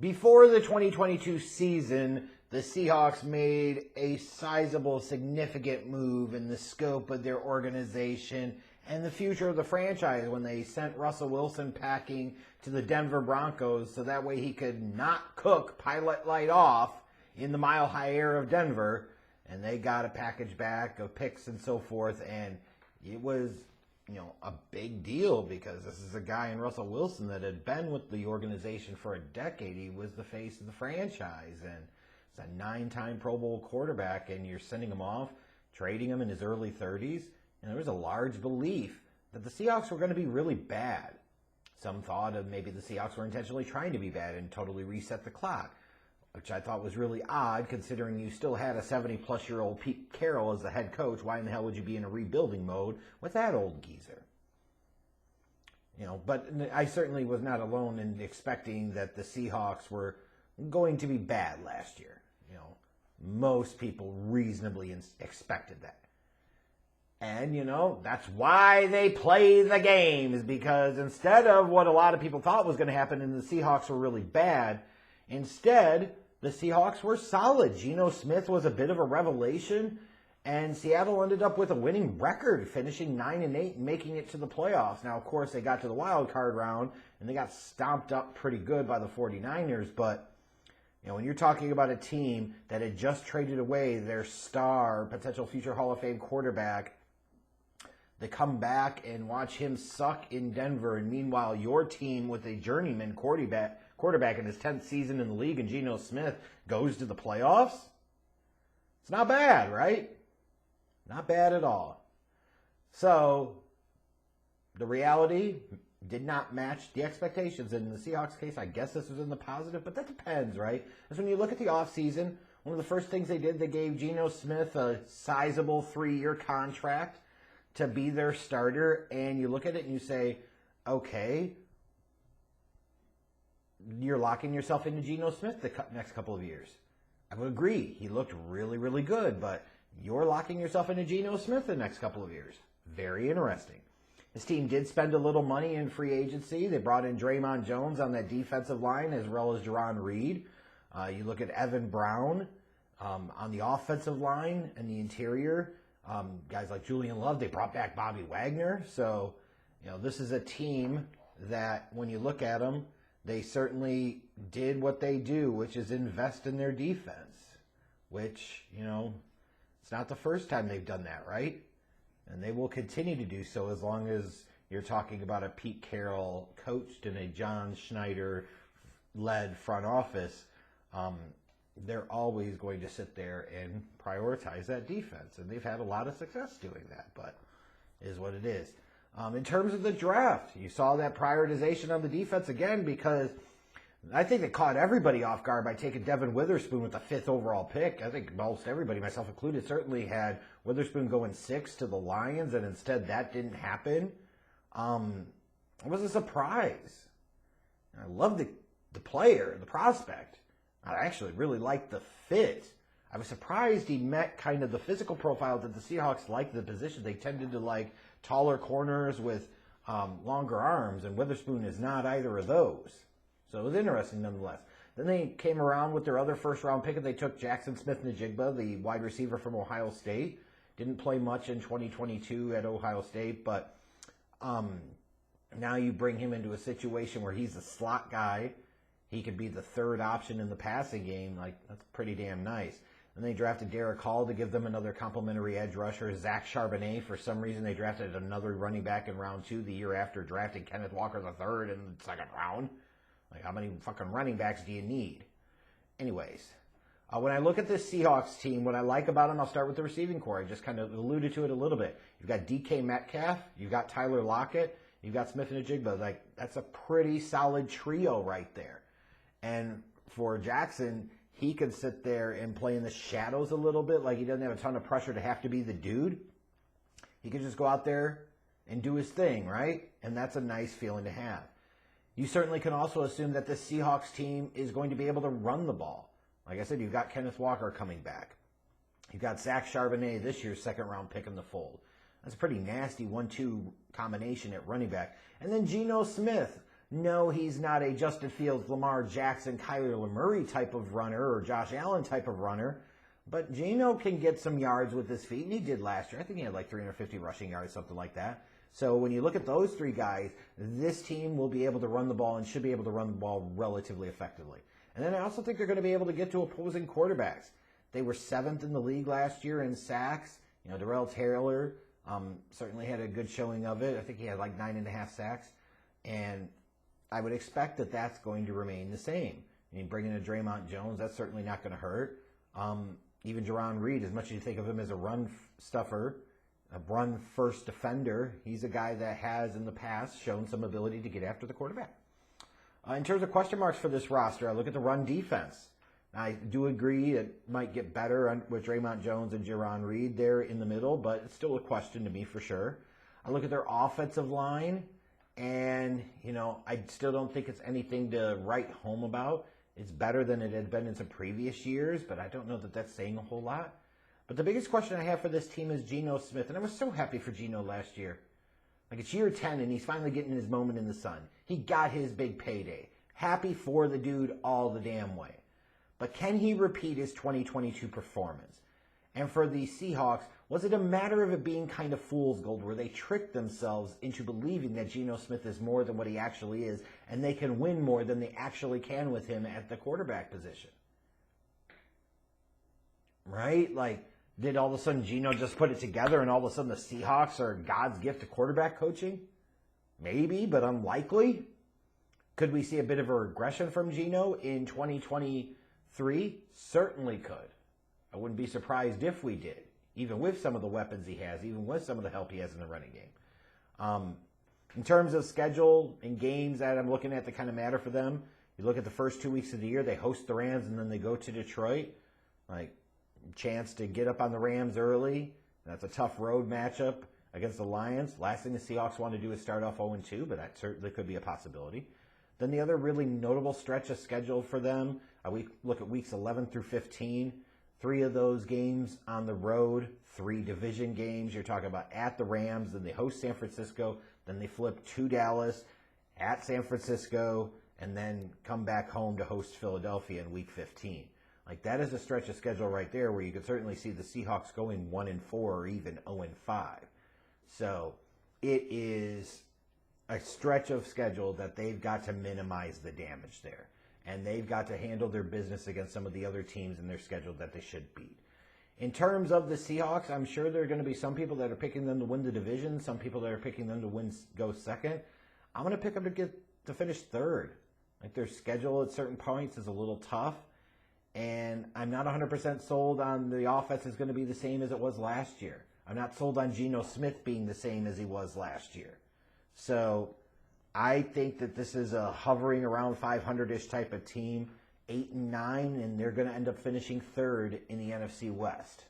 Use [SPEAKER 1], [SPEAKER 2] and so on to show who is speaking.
[SPEAKER 1] Before the 2022 season, the Seahawks made a sizable, significant move in the scope of their organization and the future of the franchise when they sent Russell Wilson packing to the Denver Broncos so that way he could not cook pilot light off in the mile-high air of Denver. And they got a package back of picks and so forth, and it was a big deal because this is a guy in Russell Wilson that had been with the organization for a decade. He was the face of the franchise, and it's a 9-time Pro Bowl quarterback, and you're sending him off, trading him in his early 30s, and there was a large belief that the Seahawks were going to be really bad. Some thought of maybe the Seahawks were intentionally trying to be bad and totally reset the clock, which I thought was really odd considering you still had a 70-plus-year-old Pete Carroll as the head coach. Why in the hell would you be in a rebuilding mode with that old geezer? But I certainly was not alone in expecting that the Seahawks were going to be bad last year. Most people reasonably expected that. And, that's why they play the games, because instead of what a lot of people thought was going to happen and the Seahawks were really bad, instead, the Seahawks were solid. Geno Smith was a bit of a revelation, and Seattle ended up with a winning record, finishing 9-8 and making it to the playoffs. Now, of course, they got to the wild card round, and they got stomped up pretty good by the 49ers, but when you're talking about a team that had just traded away their star, potential future Hall of Fame quarterback, they come back and watch him suck in Denver, and meanwhile your team with a journeyman quarterback in his 10th season in the league and Geno Smith goes to the playoffs? It's not bad, right? Not bad at all. So the reality did not match the expectations. In the Seahawks case, I guess this was in the positive, but that depends, right? Because when you look at the offseason, one of the first things they did, they gave Geno Smith a sizable 3-year contract to be their starter, and you look at it and you say, okay, you're locking yourself into Geno Smith the next couple of years. I would agree. He looked really, really good, but you're locking yourself into Geno Smith the next couple of years. Very interesting. His team did spend a little money in free agency. They brought in Draymond Jones on that defensive line as well as Jerron Reed. You look at Evan Brown on the offensive line and the interior. Guys like Julian Love, they brought back Bobby Wagner. So, this is a team that when you look at them, they certainly did what they do, which is invest in their defense, which, it's not the first time they've done that, right? And they will continue to do so as long as you're talking about a Pete Carroll coached and a John Schneider-led front office. They're always going to sit there and prioritize that defense. And they've had a lot of success doing that, but it is what it is. In terms of the draft, you saw that prioritization on the defense again because I think they caught everybody off guard by taking Devin Witherspoon with the 5th overall pick. I think most everybody, myself included, certainly had Witherspoon going 6 to the Lions, and instead that didn't happen. It was a surprise. I love the player, the prospect. I actually really liked the fit. I was surprised he met kind of the physical profile that the Seahawks liked the position. They tended to like taller corners with longer arms, and Witherspoon is not either of those. So it was interesting nonetheless. Then they came around with their other first-round pick, and they took Jackson Smith-Njigba, the wide receiver from Ohio State. Didn't play much in 2022 at Ohio State, but now you bring him into a situation where he's a slot guy. He could be the third option in the passing game. That's pretty damn nice. And they drafted Derek Hall to give them another complimentary edge rusher. Zach Charbonnet, for some reason, they drafted another running back in round 2 the year after drafting Kenneth Walker III in the 2nd round. How many fucking running backs do you need? Anyways, when I look at this Seahawks team, what I like about them, I'll start with the receiving core. I just kind of alluded to it a little bit. You've got DK Metcalf. You've got Tyler Lockett. You've got Smith-Njigba. That's a pretty solid trio right there. And for Jackson, he could sit there and play in the shadows a little bit. He doesn't have a ton of pressure to have to be the dude. He could just go out there and do his thing, right? And that's a nice feeling to have. You certainly can also assume that this Seahawks team is going to be able to run the ball. Like I said, you've got Kenneth Walker coming back. You've got Zach Charbonnet, this year's 2nd-round pick in the fold. That's a pretty nasty 1-2 combination at running back. And then Geno Smith, No, he's not a Justin Fields, Lamar Jackson, Kyler Murray type of runner or Josh Allen type of runner. But Geno can get some yards with his feet, and he did last year. I think he had like 350 rushing yards, something like that. So when you look at those three guys, this team will be able to run the ball and should be able to run the ball relatively effectively. And then I also think they're going to be able to get to opposing quarterbacks. They were 7th in the league last year in sacks. You know, Darrell Taylor certainly had a good showing of it. I think he had like 9.5 sacks. And I would expect that that's going to remain the same. I mean, bringing in Draymond Jones, that's certainly not going to hurt. Even Jerron Reed, as much as you think of him as a run stuffer, a run-first defender, he's a guy that has in the past shown some ability to get after the quarterback. In terms of question marks for this roster, I look at the run defense. I do agree it might get better with Draymond Jones and Jerron Reed there in the middle, but it's still a question to me for sure. I look at their offensive line, and, you know, I still don't think it's anything to write home about. It's better than it had been in some previous years, but I don't know that that's saying a whole lot. But the biggest question I have for this team is Geno Smith, and I was so happy for Geno last year. Like, it's year 10, and he's finally getting his moment in the sun. He got his big payday. Happy for the dude all the damn way. But can he repeat his 2022 performance? And for the Seahawks, was it a matter of it being kind of fool's gold, where they tricked themselves into believing that Geno Smith is more than what he actually is, and they can win more than they actually can with him at the quarterback position? Right? Like, did all of a sudden Geno just put it together and all of a sudden the Seahawks are God's gift to quarterback coaching? Maybe, but unlikely. Could we see a bit of a regression from Geno in 2023? Certainly could. I wouldn't be surprised if we did, even with some of the weapons he has, even with some of the help he has in the running game. In terms of schedule and games that I'm looking at that kind of matter for them, you look at the first 2 weeks of the year, they host the Rams and then they go to Detroit. Like, chance to get up on the Rams early. That's a tough road matchup against the Lions. Last thing the Seahawks want to do is start off 0-2, but that certainly could be a possibility. Then the other really notable stretch of schedule for them, we look at weeks 11 through 15. 3 of those games on the road, 3 division games. You're talking about at the Rams, then they host San Francisco, then they flip to Dallas, at San Francisco, and then come back home to host Philadelphia in week 15. Like, that is a stretch of schedule right there where you could certainly see the Seahawks going 1-4 or even 0-5. So it is a stretch of schedule that they've got to minimize the damage there. And they've got to handle their business against some of the other teams in their schedule that they should beat. In terms of the Seahawks, I'm sure there are going to be some people that are picking them to win the division, some people that are picking them to go second. I'm going to pick them to finish third. Like, their schedule at certain points is a little tough. And I'm not 100% sold on the offense is going to be the same as it was last year. I'm not sold on Geno Smith being the same as he was last year. So I think that this is a hovering around 500-ish type of team, 8-9, and they're going to end up finishing third in the NFC West.